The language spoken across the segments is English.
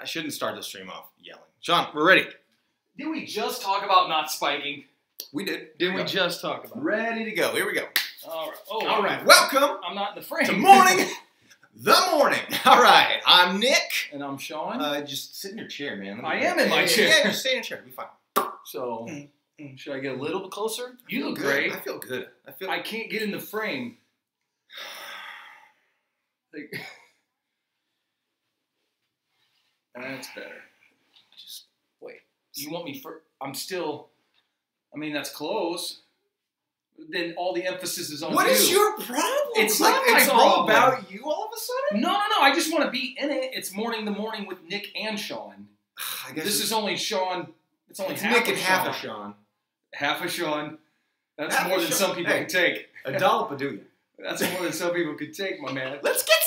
I shouldn't start the stream off yelling. Shawn, we're ready. Did we just talk about not spiking? We did. Didn't we just talk about it? Ready to go. Here we go. All right. Oh, all right. Welcome. I'm not in the frame. To Mourning. The Mourning. All right. I'm Nick. And I'm Shawn. Just sit in your chair, man. I am in my chair. Yeah, just stay in your chair. Be fine. So, should I get a little bit closer? You look good. great. I feel good. I can't get in the frame. That's better. Just wait. You want me for? I'm still. I mean, that's close. Then all the emphasis is on you. What is your problem? It's like not my it's all problem. about you all of a sudden. No. I just want to be in it. It's Mourning the Mourning with Nick and Shawn. I guess This is only Shawn. It's only half Nick of and Shawn. half of Shawn. Half of Shawn. That's Half more of than Shawn. some people can take. A dollop will do you. That's more than some people could take, my man. Let's get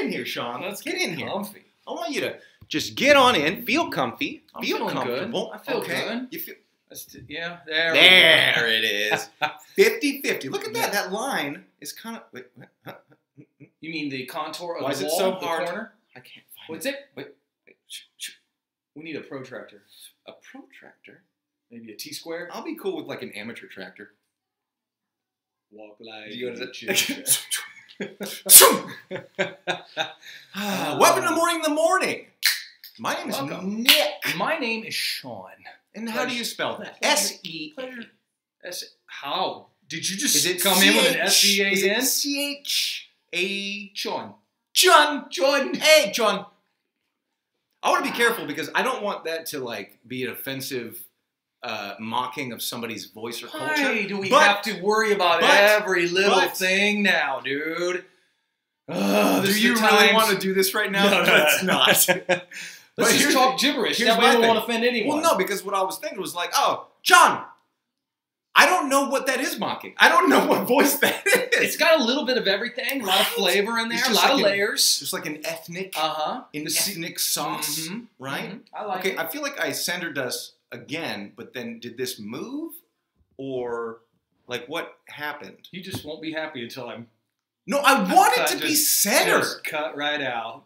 in here, Shawn. Let's get in here. Comfy. I want you to just get on in, feel comfy, I'm feel feeling comfortable. good. I feel good. You feel Yeah, there it is. 50-50. Look at that. That line is kind of. Wait. You mean the contour of Why the is it wall, so the hard? corner? I can't find What's it. it? Wait. We need a protractor. A protractor? Maybe a T-square? I'll be cool with like an amateur tractor. Walk like You go to the Welcome to Mourning the Mourning. My name is Welcome. Nick. My name is Shawn. And how do you spell that? S-E. How? Did you just Is it come in with an C-H? Is S-E-A-N? it C-H-A? Shawn. John. Hey, John. I want to be careful because I don't want that to like be an offensive mocking of somebody's voice or culture. Why do we have to worry about every little thing now, dude? Do you really want to do this right now? No, Let's not. Let's just talk gibberish. That way we won't offend anyone. Well, no, because what I was thinking was like, oh, John, I don't know what that is mocking. I don't know what voice that is. It's got a little bit of everything, a lot of flavor in there, a lot of layers. Just like an ethnic, ethnic sauce, right? I like it. Okay, I feel like I centered us again, but then did this move? Or, like, what happened? You just won't be happy until I'm... No, I want it to be centered. Just cut right out.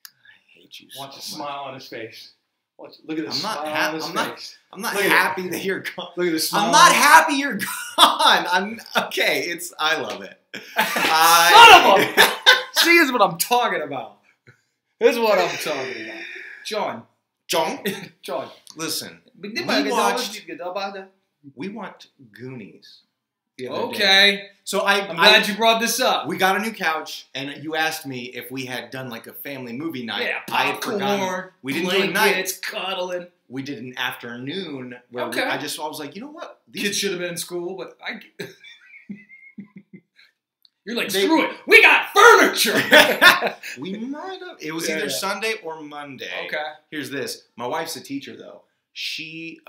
I hate you Watch so the smile on his face. Look at the I'm smile not on his face. I'm not happy that you're gone. Look at the smile. I'm not happy you're gone. I'm okay. I love it. Son of a! See, this is what I'm talking about. This is what I'm talking about. John. Listen, we watched Goonies. The other day. So I'm glad you brought this up. We got a new couch, and you asked me if we had done like a family movie night. Yeah, I had forgotten. We didn't do a night. Cuddling. We did an afternoon where I was like, you know what? These kids should have been in school, but you're like, screw it. We got furniture. We might have. It was either Sunday or Monday. Okay. Here's this. My wife's a teacher, though. She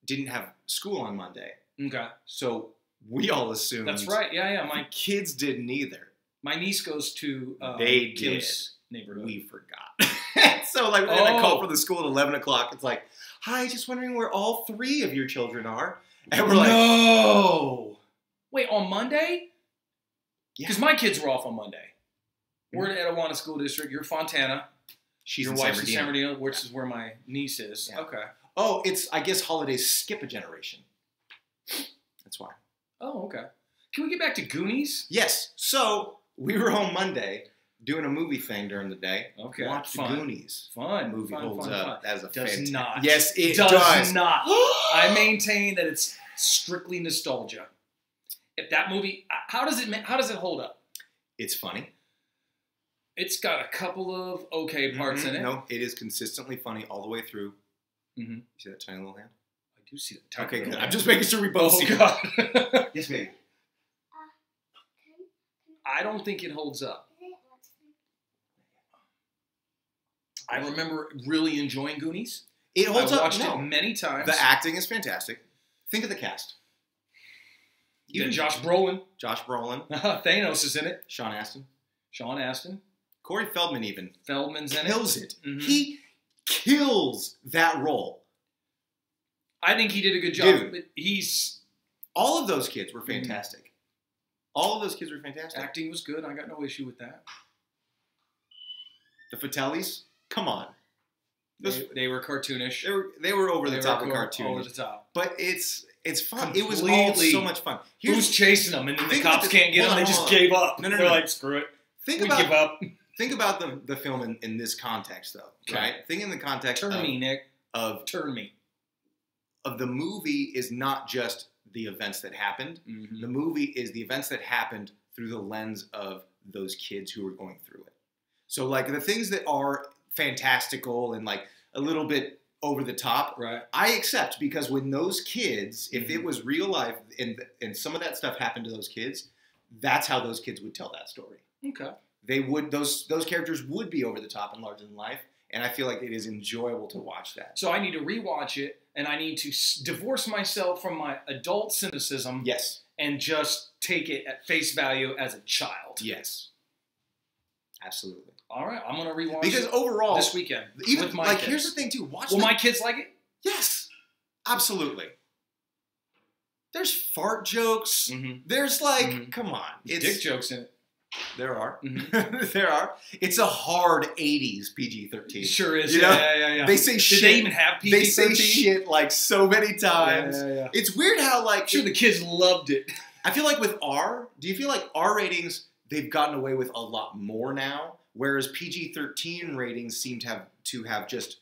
didn't have school on Monday. Okay. So we all assumed. That's right. Yeah. My kids didn't either. My niece goes to Kim's neighborhood. We forgot. So like we're gonna call for the school at 11 o'clock. It's like, hi, just wondering where all 3 of your children are. And we're like, no. Wait, on Monday? Yeah. Because my kids were off on Monday. We're in Etiwana School District. You're Fontana. She's your in wife's San in San Bernardino, Bernardino, which is where my niece is. Yeah. Okay. Oh, it's I guess holidays skip a generation. That's why. Oh, okay. Can we get back to Goonies? Yes. So we were home Monday doing a movie thing during the day. Okay. Watch the Goonies. Fun. The movie holds up. That is a does not. Yes, it does not. I maintain that it's strictly nostalgia. If that movie, how does it hold up? It's funny. It's got a couple of okay parts in it. No, it is consistently funny all the way through. Mm-hmm. You see that tiny little hand? I do see that. Okay, good. I'm just making sure we both see it. God. Yes, baby. I don't think it holds up. I remember really enjoying Goonies. It holds up. I watched it many times. The acting is fantastic. Think of the cast. Even Josh Brolin. Thanos is in it. Sean Astin. Corey Feldman even. Feldman's in kills it. He kills that role. I think he did a good job. Dude, but he's... All of those kids were fantastic. All of those kids were fantastic. Acting was good. I got no issue with that. The Fratellis, come on. They were cartoonish. They were over the top of cartoonish. Over the top. But it's fun. Completely. It was all so much fun. Who's chasing them? And then the cops can't get them. They just gave up. No. They're like, screw it. We give up. Think about the film in this context, though. Okay. Right? Think in the context Turn me, Nick. Turn me. Of the movie is not just the events that happened. Mm-hmm. The movie is the events that happened through the lens of those kids who were going through it. So, like, the things that are fantastical and, like, a little bit over the top, right? I accept, because when those kids, if it was real life and some of that stuff happened to those kids, that's how those kids would tell that story. Okay. They would, those characters would be over the top and larger than life, and I feel like it is enjoyable to watch that. So I need to rewatch it, and I need to divorce myself from my adult cynicism. Yes. And just take it at face value as a child. Yes. Absolutely. All right, I'm gonna rewatch because it overall this weekend. Even with my like, kids. here's the thing too. Will my kids like it? Yes, absolutely. There's fart jokes. Mm-hmm. There's like, come on, it's dick jokes in it. There are. Mm-hmm. There are. It's a hard 80s PG-13. It sure is. You know? Yeah. They say shit. Did they even have PG-13? They say shit like so many times. Yeah. It's weird how like. I'm sure the kids loved it. I feel like with do you feel like R ratings, they've gotten away with a lot more now, whereas PG-13 ratings seem to have just,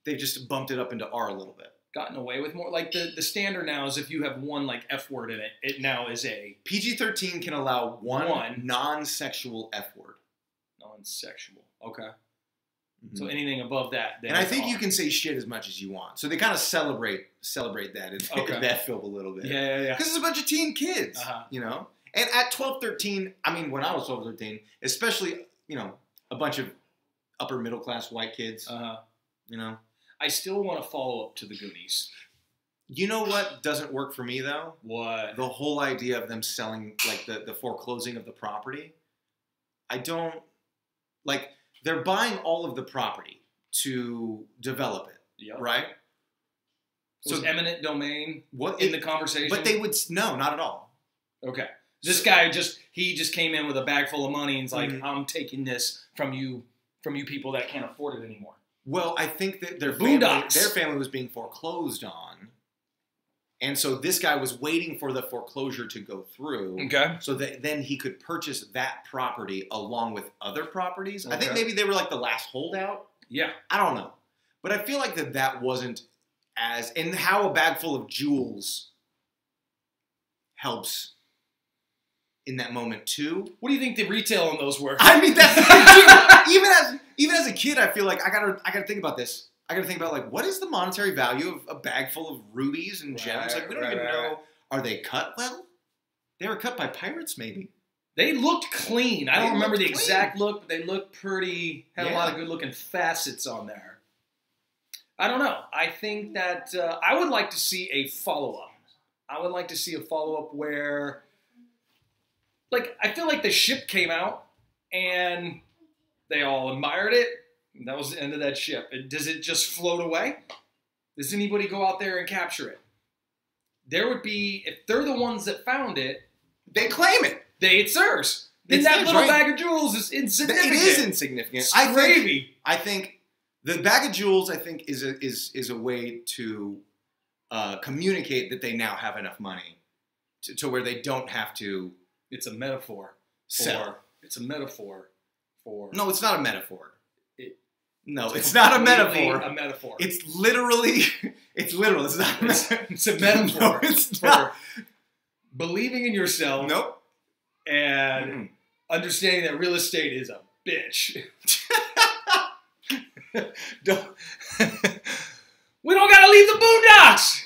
they've just bumped it up into R a little bit. Gotten away with more. Like the standard now is if you have one like F word in it, it now is a PG-13 can allow one non-sexual F word. Non-sexual. Okay. Mm-hmm. So anything above that, then and I think you can say shit as much as you want. So they kind of celebrate that in that film a little bit. Yeah. Because it's a bunch of teen kids, you know. And at 12, 13, I mean, when I was 12, 13, especially, you know, a bunch of upper middle class white kids, you know. I still want to follow up to the Goonies. You know what doesn't work for me, though? What? The whole idea of them selling, like, the foreclosing of the property. I don't, like, they're buying all of the property to develop it, right? Was eminent domain in the conversation? But they would, no, not at all. Okay. This guy just came in with a bag full of money and is like, I'm taking this from you people that can't afford it anymore. Well, I think that their family was being foreclosed on. And so this guy was waiting for the foreclosure to go through. Okay. So that then he could purchase that property along with other properties. Okay. I think maybe they were like the last holdout. Yeah. I don't know. But I feel like that wasn't as... And how a bag full of jewels helps in that moment too. What do you think the retail on those were? I mean, that's the thing too. Even as a kid, I feel like I gotta think about this. I gotta think about like, what is the monetary value of a bag full of rubies and gems? Like, we don't even know. Are they cut well? They were cut by pirates, maybe. They looked clean. I don't remember the exact look, but they looked pretty. Had a lot of good looking facets on there. I don't know. I think that I would like to see a follow up. I would like to see a follow up where. Like, I feel like the ship came out, and they all admired it, and that was the end of that ship. Does it just float away? Does anybody go out there and capture it? There would be, if they're the ones that found it, they claim it. It's theirs. Then that little bag of jewels is insignificant. It is insignificant. It's gravy. I think the bag of jewels, is a way to communicate that they now have enough money to where they don't have to. It's a metaphor. It's a metaphor for. No, it's not a metaphor. It's not a metaphor. A metaphor. It's literally. It's literal. It's not. It's a metaphor. No, it's not. Believing in yourself. Nope. And understanding that real estate is a bitch. We don't gotta leave the boondocks.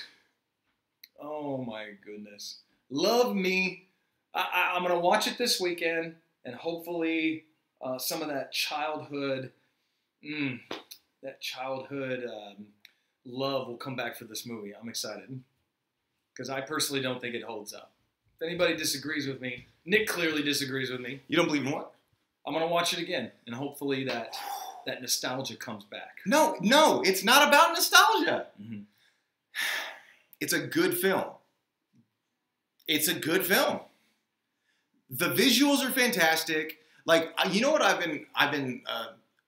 Oh my goodness. Love me. I'm going to watch it this weekend, and hopefully some of that childhood love will come back for this movie. I'm excited because I personally don't think it holds up. If anybody disagrees with me, Nick clearly disagrees with me. You don't believe in what? I'm going to watch it again, and hopefully that nostalgia comes back. No, it's not about nostalgia. Mm-hmm. It's a good film. It's a good film. The visuals are fantastic. Like, you know what I've been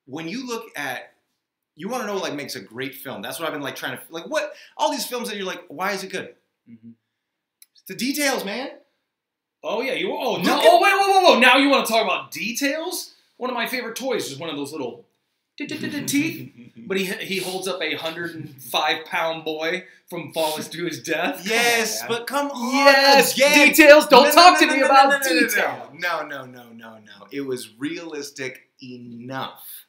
when you look at, you want to know what like makes a great film. That's what I've been like trying to like. What all these films that you're like, why is it good? Mm-hmm. It's the details, man. Oh yeah, you. Oh no. Oh wait, whoa. Now you want to talk about details? One of my favorite toys is one of those little teeth. But he holds up a 105-pound boy from falling to his death. Yes, but come on. Yes, again. details. Don't talk to me about details. No. It was realistic enough.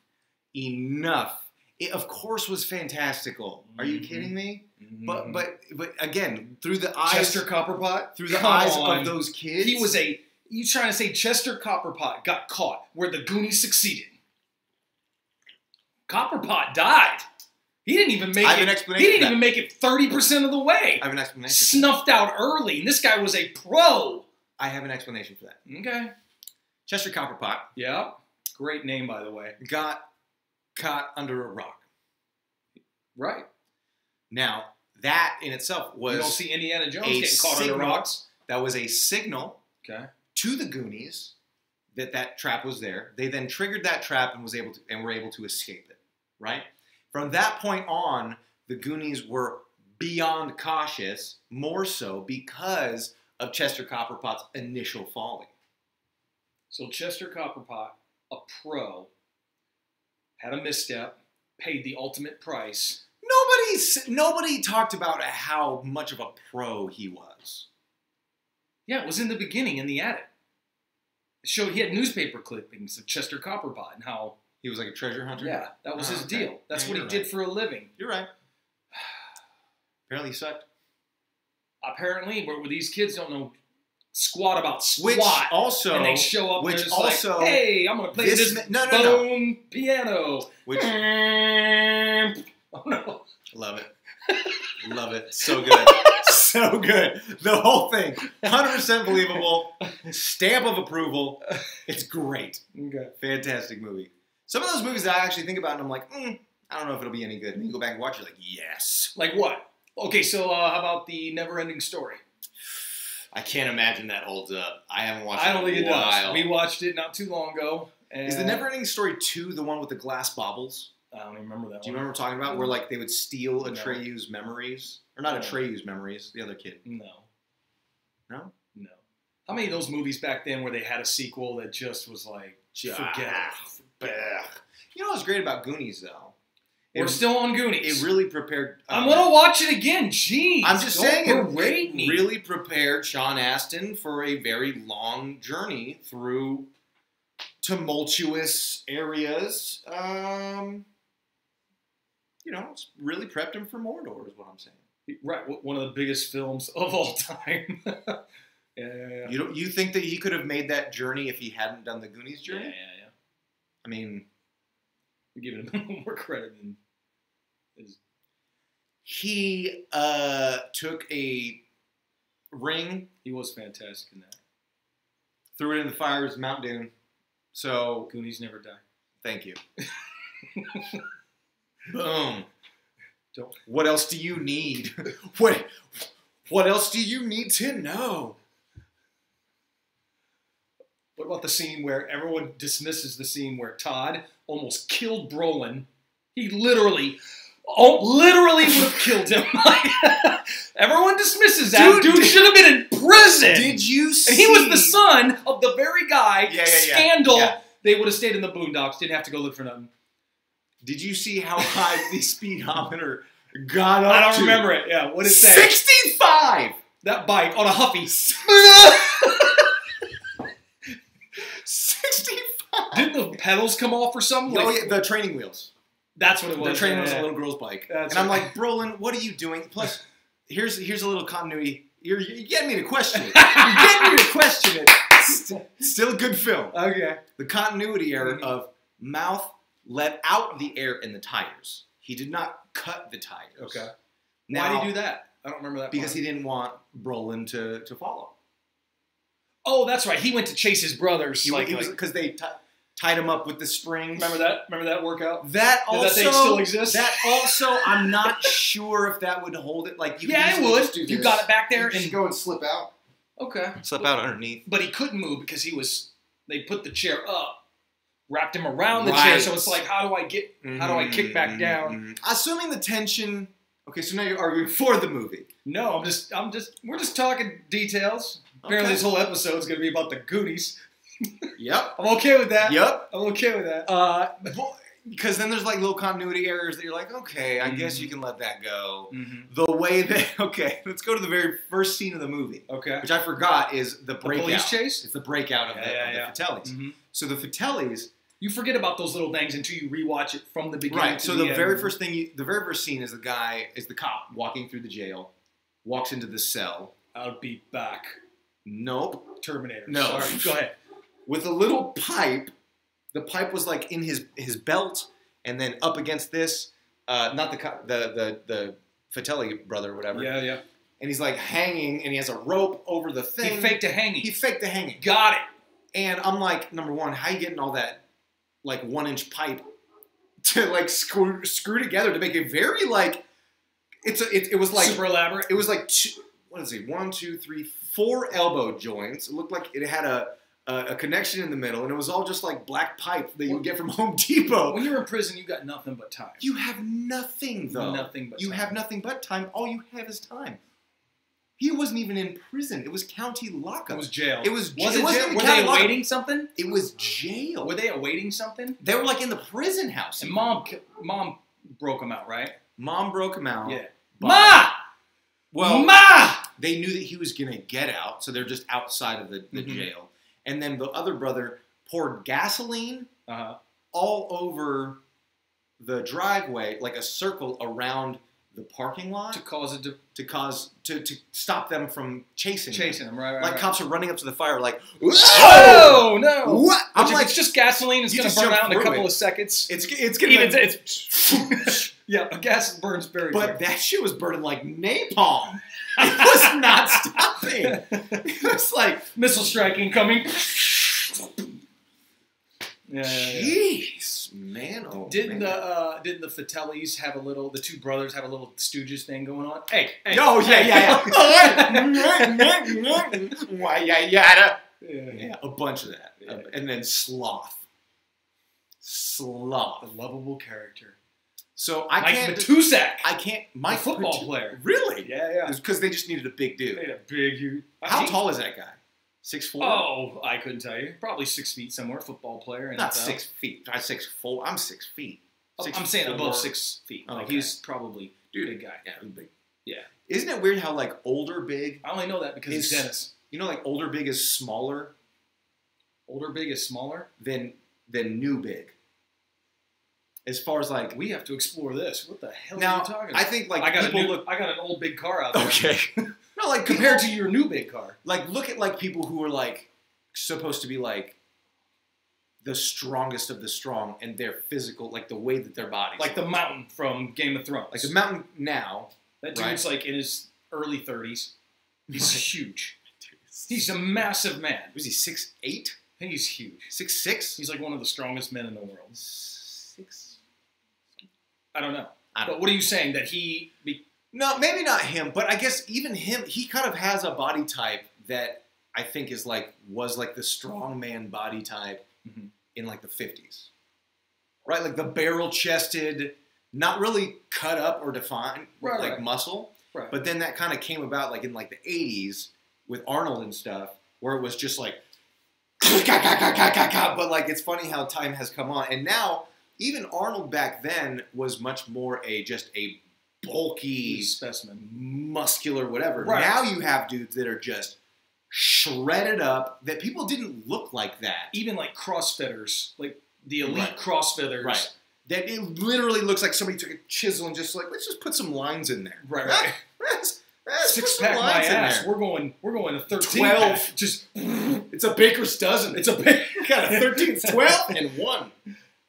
It, of course, was fantastical. Are you kidding me? Mm-hmm. But again, through the eyes, Chester Copperpot, through the eyes of those kids, he was a. You trying to say Chester Copperpot got caught where the Goonies succeeded? Copperpot died. He didn't even make it. He didn't even make it 30% of the way. I have an explanation. Snuffed out early, and this guy was a pro. I have an explanation for that. Okay. Chester Copperpot. Yeah. Great name, by the way. Got caught under a rock. Right. Now, that in itself was. You don't see Indiana Jones getting caught under rocks. That was a signal. Okay. To the Goonies that trap was there. They then triggered that trap and were able to escape it. Right? From that point on, the Goonies were beyond cautious, more so because of Chester Copperpot's initial folly. So Chester Copperpot, a pro, had a misstep, paid the ultimate price. Nobody talked about how much of a pro he was. Yeah, it was in the beginning in the attic. It showed he had newspaper clippings of Chester Copperpot and how he was like a treasure hunter. Yeah, that was his deal. That's what he did for a living. You're right. Apparently he sucked. Apparently, where these kids don't know squat about squat. Which also, and they show up which and it's also, like, hey, I'm going to play this bone piano. Which, oh no. Love it. Love it. So good. So good. The whole thing. 100% believable. Stamp of approval. It's great. Okay. Fantastic movie. Some of those movies that I actually think about and I'm like, I don't know if it'll be any good. And you go back and watch it, you're like, yes. Like what? Okay, so how about the Never-Ending Story? I can't imagine that holds up. I haven't watched it in a while. I don't think it does. We watched it not too long ago. And is the Never-Ending Story 2 the one with the glass baubles? I don't even remember that one. Do you remember what I'm talking about? Where like they would steal Atreyu's memories? Or not Atreyu's memories, the other kid. No. No? No. How many of those movies back then where they had a sequel that just was like, forget it? You know what's great about Goonies, though? We're still on Goonies. It really prepared... I'm going to watch it again. Jeez. I'm just saying it really prepared Sean Astin for a very long journey through tumultuous areas. You know, it's really prepped him for Mordor is what I'm saying. Right. One of the biggest films of all time. Yeah. You think that he could have made that journey if he hadn't done the Goonies journey? Yeah. I mean... I'm giving him more credit than his... He took a ring. He was fantastic in that. Threw it in the fire as Mount Doom. So... Goonies never die. Thank you. Boom. What else do you need? What else do you need to know? What about the scene where everyone dismisses the scene where Todd almost killed Brolin? He literally would have killed him. Everyone dismisses that. Dude should have been in prison. Did you see? And he was the son of the very guy. Scandal. Yeah. They would have stayed in the boondocks. Didn't have to go look for nothing. Did you see how high the speedometer got up I don't remember it. Yeah. What did it say? 65! That bike on a Huffy. 65! Didn't the pedals come off or something? Oh, yeah, the training wheels. That's what it was. The training wheels, a little girl's bike. I'm like, Brolin, what are you doing? Plus, here's a little continuity. You're getting me to question it. You're getting me to question it. Still a good film. Okay. The continuity error of Mouth let out the air in the tires. He did not cut the tires. Okay. Now, why did he do that? I don't remember that. Because he didn't want Brolin to follow. Oh, that's right. He went to chase his brothers. Because they tied him up with the springs. Remember that? Remember that workout? That also, that thing still exists? That also, I'm not sure if that would hold it. Like, it would. You got it back there and go and slip out. Okay. Slip out underneath. But he couldn't move because they put the chair up wrapped him around the chair. So it's like, how do I kick back down? Assuming the tension. Okay, so now you're arguing for the movie. No, we're just talking details. Apparently, this whole episode is going to be about the Goonies. Yep. I'm okay with that. Yep. I'm okay with that. Because then there's like little continuity errors that you're like, okay, I guess you can let that go. The way that, let's go to the very first scene of the movie. Okay. Which I forgot is the breakout. The police chase? It's the breakout of the Fratellis. So the Fratellis. You forget about those little things until you rewatch it from the beginning. Right. So the very first scene is the cop walking through the jail, walks into the cell. I'll be back. Nope. Terminator. No. Sorry. Go ahead. With a little pipe. The pipe was like in his belt, and then up against this, not the Fratelli brother or whatever. Yeah, yeah. And he's like hanging, and he has a rope over the thing. He faked a hanging. Got it. And I'm like, number one, how you getting all that like 1-inch pipe to like screw together to make it very like it was like super elaborate. It was like 1, 2, 3, 4 elbow joints. It looked like it had a connection in the middle, and it was all just like black pipe that you would get from Home Depot. When you're in prison, you got nothing but time. You have nothing, though. Nothing but time. You have nothing but time. All you have is time. He wasn't even in prison. It was county lockup. It was jail. Was it jail? Were they awaiting something? It was jail. Were they awaiting something? They were like in the prison house. And mom broke him out, right? Mom broke him out. Yeah. Ma! Well, Ma! They knew that he was going to get out, so they're just outside of the jail. And then the other brother poured gasoline all over the driveway, like a circle around the parking lot, to stop them from chasing them. Right. Like cops are running up to the fire, like, oh no! What? I'm like, it's just gasoline. It's going to burn out in a couple of seconds. It's going to. Yeah, gas burns very quick. But that shit was burning like napalm. It was not stopping. It was like missile strike incoming. Jeez, man. Oh, didn't the Fratellis have the two brothers have a little Stooges thing going on? Hey. Oh, yeah. Why, yeah, a bunch of that. Yeah. And then Sloth. The lovable character. So Mike Matusak. Mike football player. Really? Yeah. It's because they just needed a big dude. They had a big dude. How tall is that guy? 6'4"? Oh, I couldn't tell you. Probably 6 feet somewhere. Football player. Not 6 feet. I'm 6'4". I'm 6 feet. I'm saying above 6 feet. Oh, like okay. He's probably a big guy. Yeah, big. Yeah. Isn't it weird how like older big? I only know that because it's Dennis. You know, like older big is smaller. Older big is smaller than new big. As far as like we have to explore this. What the hell now, are you talking about? I think like I got an old big car out there. Okay. No, like compared to your new big car. Like look at like people who are like supposed to be like the strongest of the strong, and their physical, like the way that their bodies, like the Mountain from Game of Thrones, like the Mountain now. That dude's like in his early 30s. He's huge. He's a massive man. Was he 6'8"? I think he's huge. 6'6"? He's like one of the strongest men in the world. 6. I don't know. But what are you saying that he? No, maybe not him, but I guess even him. He kind of has a body type that I think was like the strong man body type in like the 50s, right? Like the barrel chested, not really cut up or defined, like muscle. Right. But then that kind of came about like in like the 80s with Arnold and stuff, where it was just like, but like it's funny how time has come on, and now even Arnold back then was much more just a bulky specimen, muscular, whatever. Right. Now you have dudes that are just shredded up that people didn't look like that. Even like CrossFitters, like the elite CrossFitters. Right. That it literally looks like somebody took a chisel and just like, let's just put some lines in there. Right. Six pack my ass. We're going to 13. 12. Pack. Just it's a baker's dozen. It's a got a 13, 12, and 1.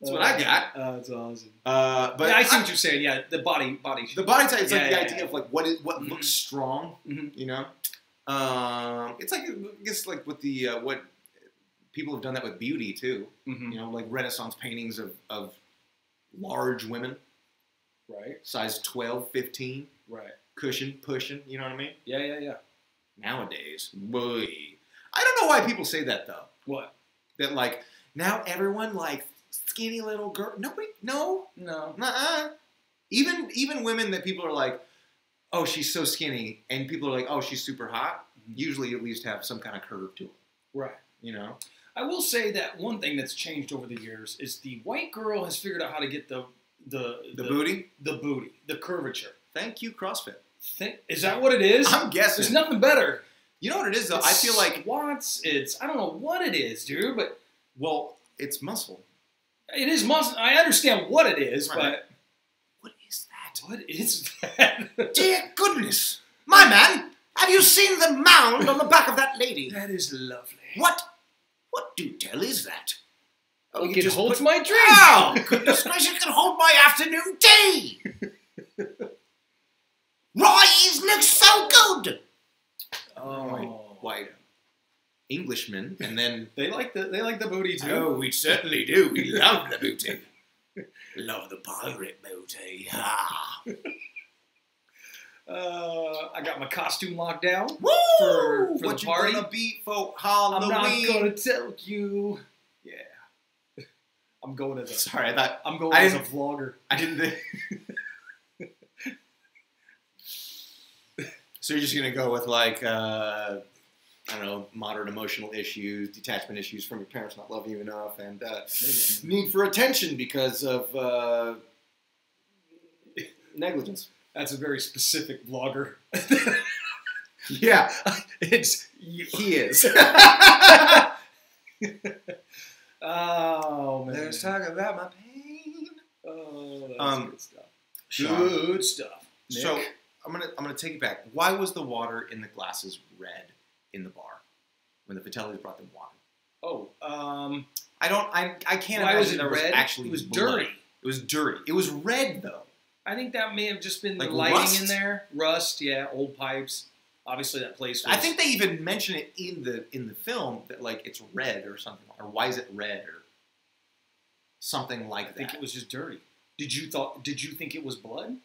That's what I got. That's awesome. But I see what you're saying. Yeah, the body. The body type is like the idea of like what looks strong. You know, it's like I guess like with the what people have done that with beauty too. You know, like Renaissance paintings of large women, right? Size 12, 15, right? Cushion, pushing. You know what I mean? Yeah. Nowadays, boy, I don't know why people say that though. What? That like. Now everyone like skinny little girl. Nobody, no, No. nuh-uh. Even women that people are like, oh, she's so skinny, and people are like, oh, she's super hot. Usually, at least have some kind of curve to them. Right. You know. I will say that one thing that's changed over the years is the white girl has figured out how to get the booty, the curvature. Thank you, CrossFit. Is that what it is? I'm guessing. There's nothing better. You know what it is though? I feel like squats. I don't know what it is, dude, but well, it's muscle. it is muscle. I understand what it is, Right. but What is that? what is that? Dear goodness, my man, have you seen the mound on the back of that lady? That is lovely. What do tell is that? Oh, you it just holds put- my drink. Oh, goodness gracious, it can hold my afternoon tea. Rise looks so good. Oh, White Englishman, and then they like the booty too. oh, we certainly do. We love the booty. Love the pirate booty. Ah. I got my costume locked down. Woo! For what the you party? gonna be for I'm Halloween? not gonna tell you. Yeah, I'm going as a. Sorry, I thought I'm going I as a didn't- vlogger. I didn't. So you're just gonna go with like I don't know, moderate emotional issues, detachment issues from your parents not loving you enough, and need for attention because of negligence. That's a very specific vlogger. Yeah, It's he is. oh man. Let's talk about my pain. Oh, that's good stuff. Shawn, Good stuff. so Nick? I'm gonna take it back. Why was the water in the glasses red in the bar when the Vitellis brought them water? Oh, I can't why imagine was it there red? was actually It was blood. dirty. It was dirty. It was red though. I think that may have just been the Like lighting rust? in there. Rust, yeah, old pipes. Obviously, that place was... I think they even mention it in the film that like it's red or something, or why is it red or something like I that. think it was just dirty. Did you think it was blood?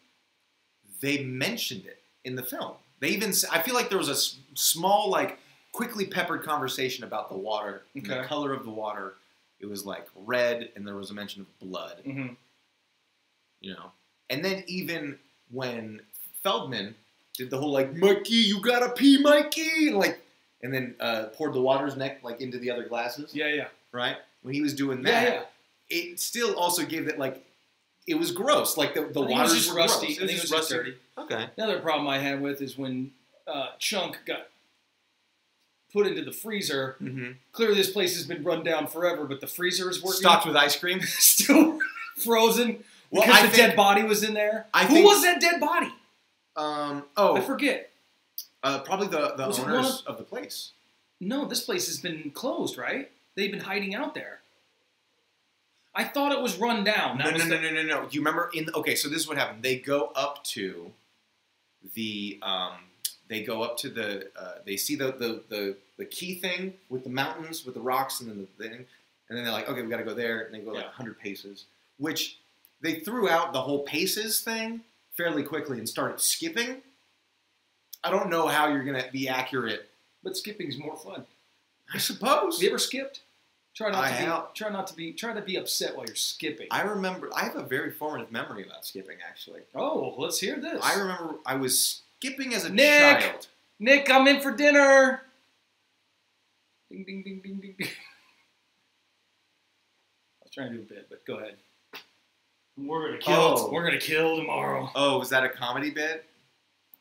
They mentioned it in the film. They even I feel like there was a small like quickly peppered conversation about the water, and the Okay. color of the water. It was like red, and there was a mention of blood. Mm-hmm. You know, and then even when Feldman did the whole like, Mikey, you gotta pee, Mikey, and then poured the water's neck like into the other glasses. Yeah, yeah. Right. When he was doing Yeah, that, yeah. it still also gave that like it was gross. Like the I think it was waters just were rusty. gross. I think it was just dirty. Okay. Another problem I had with is when Chunk got put into the freezer. Mm-hmm. Clearly, this place has been run down forever, but the freezer is working. Stocked with ice cream. Still frozen Well, because I the think- dead body was in there. I Who think- was that dead body? I forget. Probably the Was it owners of the place. No, this place has been closed, right? They've been hiding out there. I thought it was run down. No. Do you remember okay, so this is what happened. They go up to the they see the key thing with the mountains, with the rocks, and then the thing, and then they're like, okay, we got to go there, and they go like 100 paces, which they threw out the whole paces thing fairly quickly and started skipping. I don't know how you're gonna be accurate, But skipping's more fun. I suppose. Have you ever skipped? Try I have. to be upset while you're skipping. I remember. I have a very formative memory about skipping. Actually, Oh, let's hear this. I remember I was skipping as a Nick! child. Nick, come in for dinner. Ding, ding, ding, ding, ding, ding. I was trying to do a bit, but go ahead. We're gonna kill. Oh. We're gonna kill tomorrow. Oh, was that a comedy bit?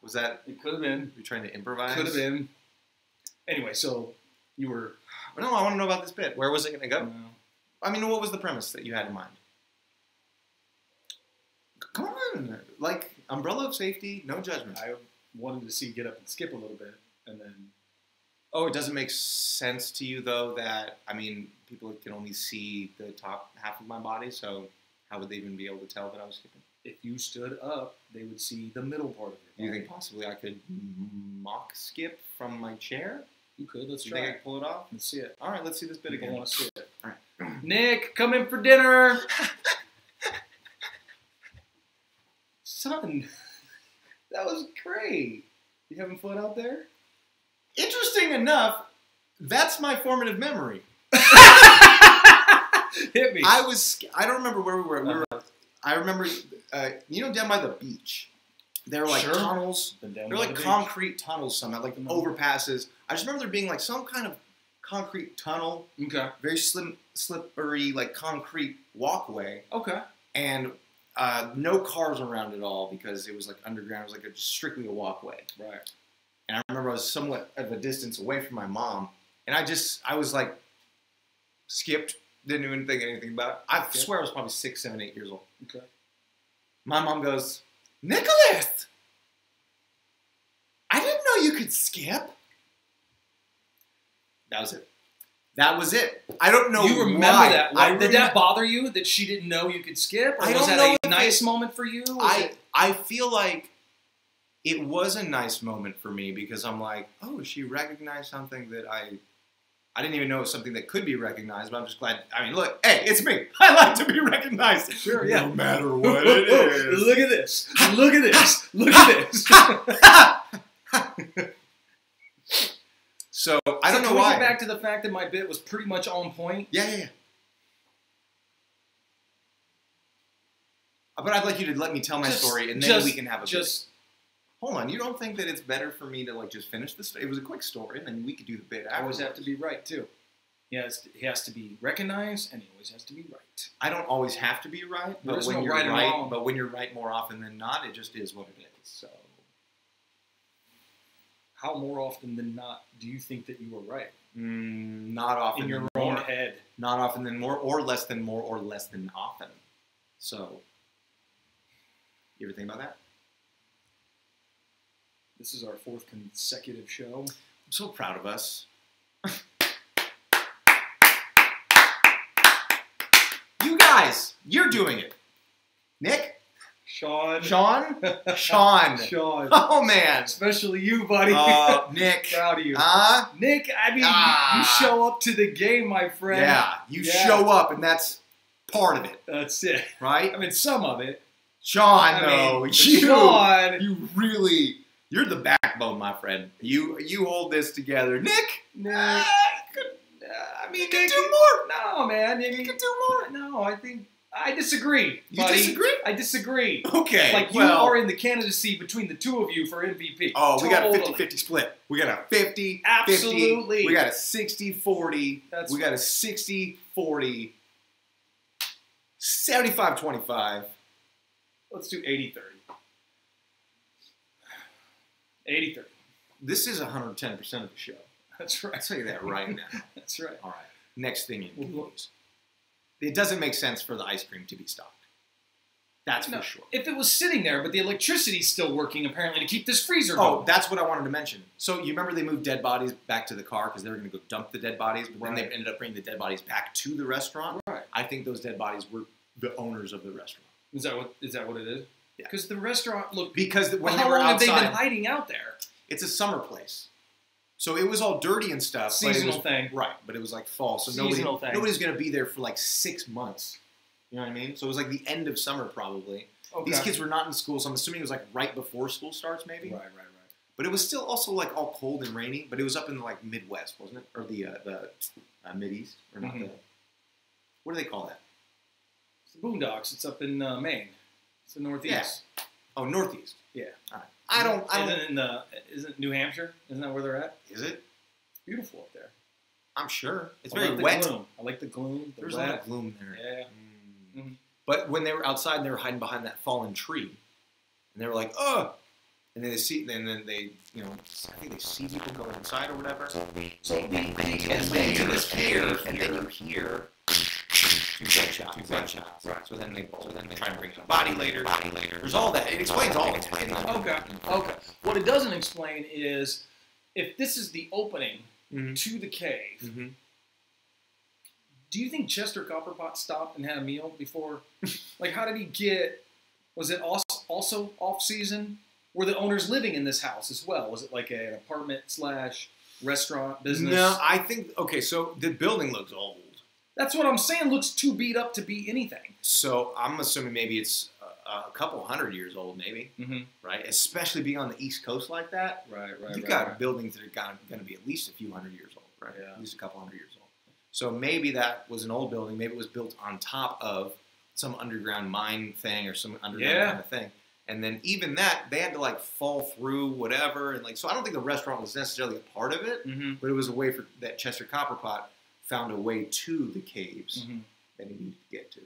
Was that It could have been. you trying to improvise? Could have been. Anyway, so you were. No, I want to know about this bit. Where was it going to go? No. I mean, what was the premise that you had in mind? Come on, like umbrella of safety, no judgment. I wanted to see you get up and skip a little bit, and then Oh, it doesn't make sense to you though that people can only see the top half of my body, so how would they even be able to tell that I was skipping? if you stood up, they would see the middle part of Do your you body. think possibly I could mock skip from my chair? You could. Let's Do you try. think I could pull it off? Let's see it. All right, let's see this bit People again. want to see it. All right. Nick, come in for dinner. Son, that was great. You having fun out there? Interesting enough, that's my formative memory. Hit me. I don't remember where we were. I remember, down by the beach. There were like tunnels. There were like concrete tunnels somehow, like overpasses. I just remember there being like some kind of concrete tunnel. Okay. Very slippery, like concrete walkway. Okay. And no cars around at all because it was like underground. It was like strictly a walkway. Right. And I remember I was somewhat of a distance away from my mom. And I was like, skipped, didn't even think anything about it. I swear I was probably 6, 7, 8 years old. Okay. My mom goes, Nicholas, I didn't know you could skip. That was it. That was it. I don't know. You remember why. that? Did that bother you that she didn't know you could skip? Or was that a nice moment for you? I feel like it was a nice moment for me because I'm like, oh, she recognized something that I didn't even know it was something that could be recognized, but I'm just glad. I mean, look, hey, it's me. I like to be recognized. Sure, yeah. No matter what it is. Look at this. Look at this. Look at this. So, I don't know why. Can we get back to the fact that my bit was pretty much on point? Yeah. But I'd like you to let me tell my story, and then we can have a bit. Hold on, you don't think that it's better for me to like just finish this? It was a quick story, and then we could do the bit afterwards. Always have to be right too. He has to be recognized, and he always has to be right. I don't always have to be right, but when you're right, but when you're right more often than not, it just is what it is. So, how more often than not do you think that you were right? Not often. In your own head. Not often than more, or less than more, or less than often. So, you ever think about that? This is our 4th consecutive show. I'm so proud of us. You guys, you're doing it. Nick? Shawn. Sean? Shawn. Shawn. Oh, man. Especially you, buddy. Nick. Proud of you. Nick, I mean, you show up to the game, my friend. Yeah, you show up, and that's part of it. That's it. Right? I mean, some of it. Sean, Sean. You really... You're the backbone, my friend. You hold this together. Nick? I mean, you can do more. No, man. You can do more. No, I disagree, buddy. You disagree? I disagree. Okay. Like, you are in the candidacy between the two of you for MVP. Oh, we got a 50-50 split. We got a 50-50. Absolutely. We got a 60-40. We got a 60-40. 75-25. Let's do 80-30. 80-30. This is 110% of the show. That's right. I'll tell you that right now. That's right. All right. Next thing in news. It doesn't make sense for the ice cream to be stocked. That's for sure. If it was sitting there, but the electricity's still working apparently to keep this freezer going. Oh, that's what I wanted to mention. So you remember they moved dead bodies back to the car because they were going to go dump the dead bodies, but then they ended up bringing the dead bodies back to the restaurant. Right. I think those dead bodies were the owners of the restaurant. Is that what it is? Yeah. Because the restaurant looked... Because when how they were long outside... have they been hiding out there? It's a summer place. So it was all dirty and stuff. Seasonal thing. Right, but it was like fall. So nobody's going to be there for like 6 months. You know what I mean? So it was like the end of summer probably. Okay. These kids were not in school, so I'm assuming it was like right before school starts maybe. Right. But it was still also like all cold and rainy, but it was up in like Midwest, wasn't it? Or the Mideast? Or not the... What do they call that? It's the Boondocks. It's up in Maine. It's the Northeast. Yeah. Oh, Northeast. Yeah. All right. I don't. Isn't New Hampshire? Isn't that where they're at? Is it? It's beautiful up there. I'm sure. It's I very like wet. Gloom. I like the gloom. There's a lot of gloom there. Yeah. Mm. But when they were outside, they were hiding behind that fallen tree, and they were like, "Oh!" And then they, you know, I think they see people going inside or whatever. So they just here, and then you hear gunshots. Right. So then they try to bring in a body later. There's all that. It explains all. Okay. What it doesn't explain is if this is the opening to the cave. Mm-hmm. Do you think Chester Copperpot stopped and had a meal before? Like, how did he get? Was it also off season? Were the owners living in this house as well? Was it like an apartment / restaurant business? No, I think so the building looks old. That's what I'm saying. Looks too beat up to be anything. So I'm assuming maybe it's a couple 100 years old, maybe. Mm-hmm. Right? Especially being on the East Coast like that. Right. You've got buildings that are going to be at least a few 100 years old, right? Yeah. At least a couple 100 years old. So maybe that was an old building. Maybe it was built on top of some underground mine thing or some underground kind of thing. And then even that, they had to like fall through whatever. And like, so I don't think the restaurant was necessarily a part of it, but it was a way for that Chester Copperpot found a way to the caves that he needed to get to.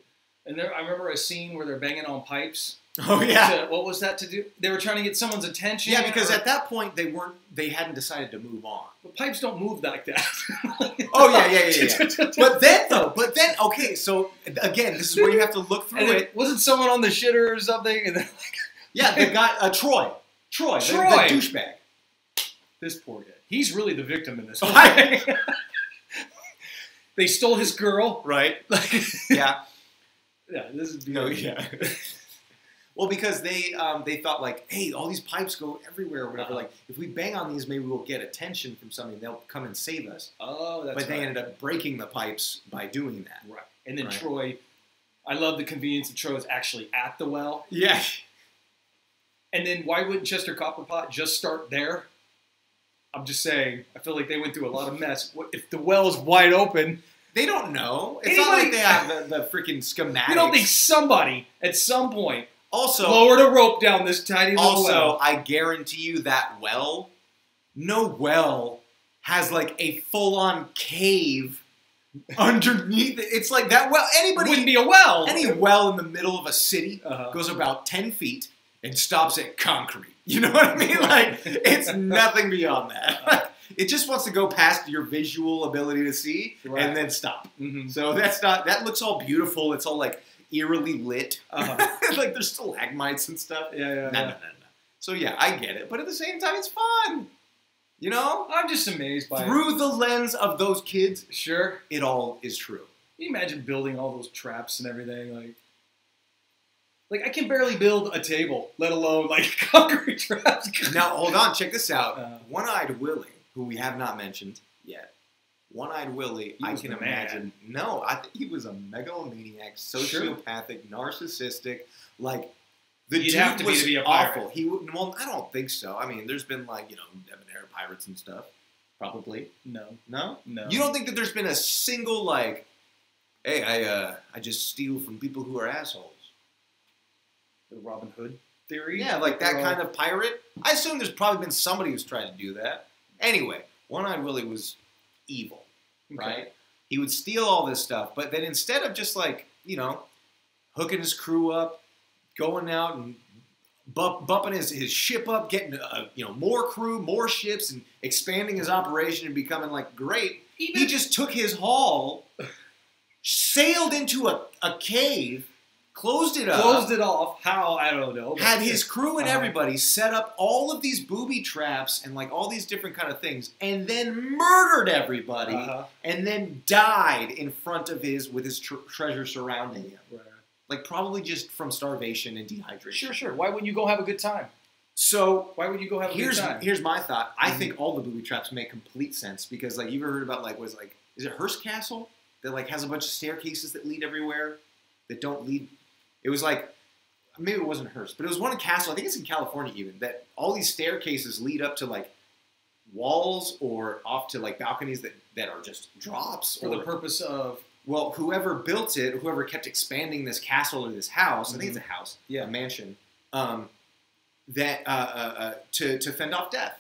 And there, I remember a scene where they're banging on pipes. Oh yeah. What was that to do? They were trying to get someone's attention. Yeah, because at that point they hadn't decided to move on. But pipes don't move like that. Oh yeah. But then okay, so again, this is where you have to look through it. Wasn't someone on the shitter or something? And then yeah, the guy, Troy, the douchebag. This poor guy. He's really the victim in this. Right. They stole his girl. Right. Yeah. Yeah, this is beautiful. Yeah. Well, because they thought like, hey, all these pipes go everywhere or whatever. Like, if we bang on these, maybe we'll get attention from somebody. They'll come and save us. Oh, that's But they ended up breaking the pipes by doing that. Right. And then Troy, I love the convenience of Troy was actually at the well. Yeah. And then why wouldn't Chester Copperpot just start there? I'm just saying, I feel like they went through a lot of mess. What if the well is wide open? They don't know. It's not like they have the freaking schematics. You don't think somebody at some point also lowered a rope down this tiny little well? Also, I guarantee you that well, no well has like a full-on cave underneath it. It's like that well. Anybody wouldn't be a well. Any well in the middle of a city goes about 10 feet and stops at concrete. You know what I mean? Like, it's nothing beyond that. It just wants to go past your visual ability to see and then stop. So that looks all beautiful. It's all like eerily lit. Like there's stalagmites and stuff. No. So yeah, I get it. But at the same time, it's fun. You know? I'm just amazed by Through the lens of those kids, sure, it all is true. Can you imagine building all those traps and everything? Like I can barely build a table, let alone like concrete traps. Now, hold on. Check this out. One-Eyed Willie, who we have not mentioned yet. One-Eyed Willie, I can imagine. No, I think he was a megalomaniac, sociopathic, narcissistic. Like, the You'd dude have to was be a pirate. awful. Well, I don't think so. I mean, there's been like, debonair pirates and stuff. Probably. No. You don't think that there's been a single like, hey, I just steal from people who are assholes. The Robin Hood theory? Yeah, like that kind of pirate. I assume there's probably been somebody who's tried to do that. Anyway, One-Eyed Willie was evil, right? He would steal all this stuff, but then instead of just like, hooking his crew up, going out and bumping his ship up, getting more crew, more ships, and expanding his operation and becoming like great, he just took his haul, sailed into a cave, closed it off. How? I don't know. Had his crew and everybody set up all of these booby traps and like all these different kind of things, and then murdered everybody, and then died in front of with his treasure surrounding him. Right. Like probably just from starvation and dehydration. Sure. Why wouldn't you go have a good time? So why would you go have a good time? Here's my thought. I think all the booby traps make complete sense because like you ever heard about is it Hearst Castle that like has a bunch of staircases that lead everywhere that don't lead. It was like, maybe it wasn't Hearst, but it was one castle, I think it's in California even, that all these staircases lead up to like walls or off to like balconies that are just drops. For the purpose of? Well, whoever built it, whoever kept expanding this castle or this house, I think it's a house, a mansion, to fend off death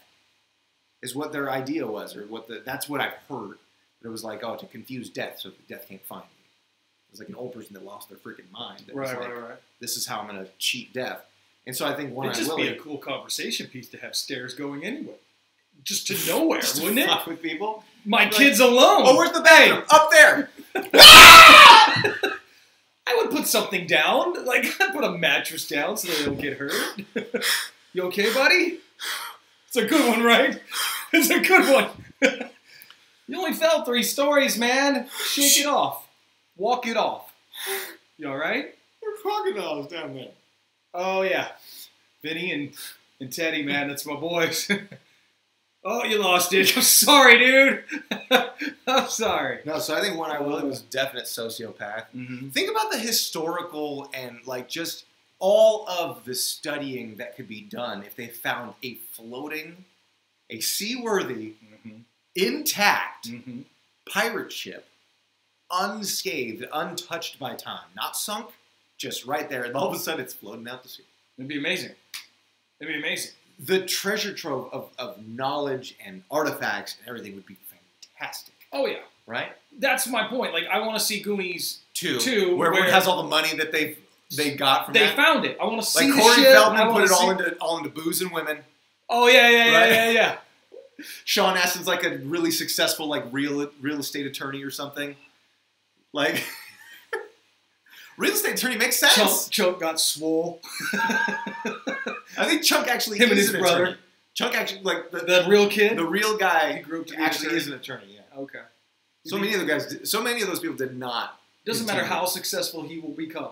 is what their idea was, or that's what I've heard. But it was like, to confuse death so that death can't find me. It was like an old person that lost their freaking mind. Right. This is how I'm going to cheat death. And so I think One-Eyed Willie... It'd just be a cool conversation piece to have stairs going anywhere. Just to nowhere, wouldn't it? Fuck with people. My kids alone. Oh, where's the bathroom? Up there. I would put something down. Like, I'd put a mattress down so they don't get hurt. You okay, buddy? It's a good one, right? It's a good one. You only fell 3 stories, man. Shake it off. Walk it off. You all right? There are crocodiles down there. Oh, yeah. Vinny and Teddy, man. That's my boys. Oh, you lost it. I'm sorry, dude. I'm sorry. No, so I think One-Eyed Willie was a definite sociopath. Think about the historical and like just all of the studying that could be done if they found a seaworthy, intact pirate ship unscathed, untouched by time, not sunk, just right there, and all of a sudden it's floating out the sea. It'd be amazing. It'd be amazing. The treasure trove of knowledge and artifacts and everything would be fantastic. Oh yeah, right. That's my point. Like I want to see Goonies 2, where it has all the money that they got from they that. found it. I want to see like the Corey shit. Feldman put it all into booze and women. Oh yeah. Shawn Astin's like a really successful like real estate attorney or something. Like real estate attorney makes sense. Chunk got swole. I think Chunk actually Him and is his an brother. attorney. Chunk actually like the real kid. The real guy he grew up to actually be an is an attorney. Yeah. Okay. So many of those people did not. Doesn't matter how successful he will become.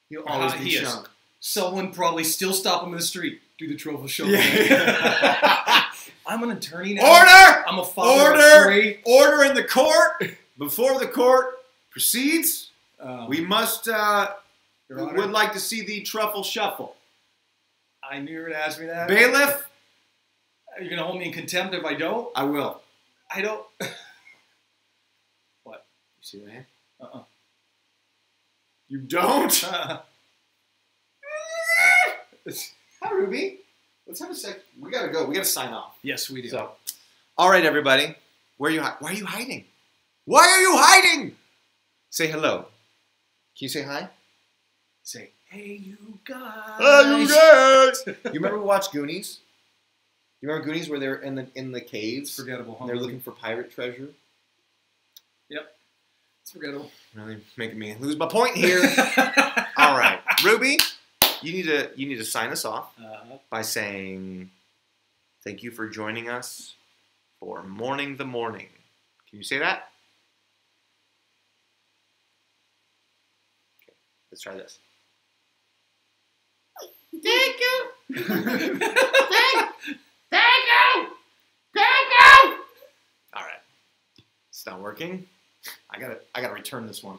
He'll always be Chunk. Someone probably still stop him in the street. Do the truffle show. Yeah. I'm an attorney now. Order! I'm a father of 3. Order in the court. Before the court proceeds, we must. We would like to see the truffle shuffle. I knew you were going to ask me that. Bailiff. Are you going to hold me in contempt if I don't? I will. I don't. What? You see that hand? Uh-uh. You don't? Hi, Ruby. Let's have a sec. We gotta go. We gotta sign off. Yes, we do. So, all right, everybody. Why are you hiding? Why are you hiding? Say hello. Can you say hi? Say, hey, you guys. Hey, you guys. You remember we watched Goonies? You remember Goonies where they're in the caves? Forgettable. And they're looking for pirate treasure. Yep. It's forgettable. Really making me lose my point here. All right, Ruby. You need to sign us off by saying thank you for joining us for Mourning the Mourning. Can you say that? Okay, let's try this. Thank you. Thank you. All right, it's not working. I gotta return this one.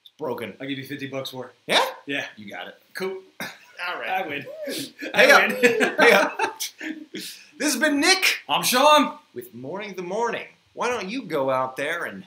It's broken. I'll give you $50 for it. Yeah? Yeah. You got it. Cool. All right. I win. Hey up. Hey up. This has been Nick. I'm Shawn. With Mourning the Mourning. Why don't you go out there and